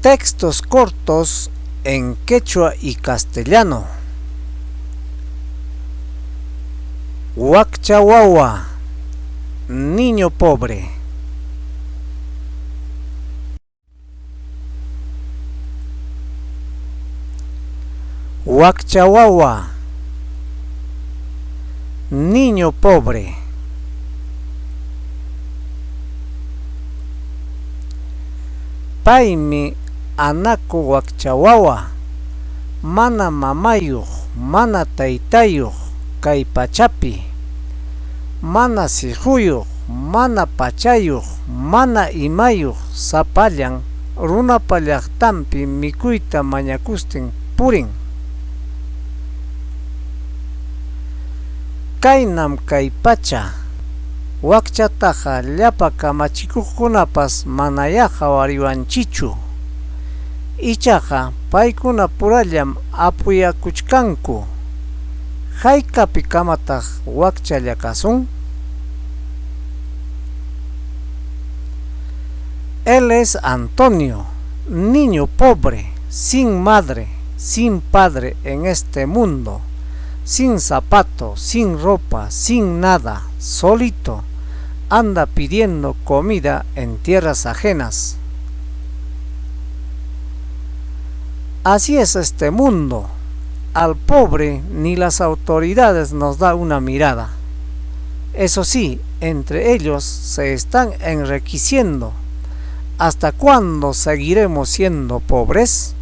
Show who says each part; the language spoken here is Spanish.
Speaker 1: Textos cortos en quechua y castellano. Huacchahuahua, niño pobre. Huacchahuahua, niño pobre. Paimi anaku huacchahuahua, mana mamayuq, mana taytayuq kay pachapi, mana sihuyuq, mana pachayuq, mana imayuq sapallan runapa llaqtanpi mikuyta mañakustin purin. Kaynam kay pacha, wakchataqa llapa kamachikuqkunapas manayaqa wariwanchichu. Ichaqa paykuna purallam apuyakuchkanku. Haykapi kamataq wakchalla kasun. Él es Antonio, niño pobre, sin madre, sin padre en este mundo, sin zapato, sin ropa, sin nada, solito, anda pidiendo comida en tierras ajenas. Así es este mundo. Al pobre ni las autoridades nos da una mirada. Eso sí, entre ellos se están enriqueciendo. ¿Hasta cuándo seguiremos siendo pobres?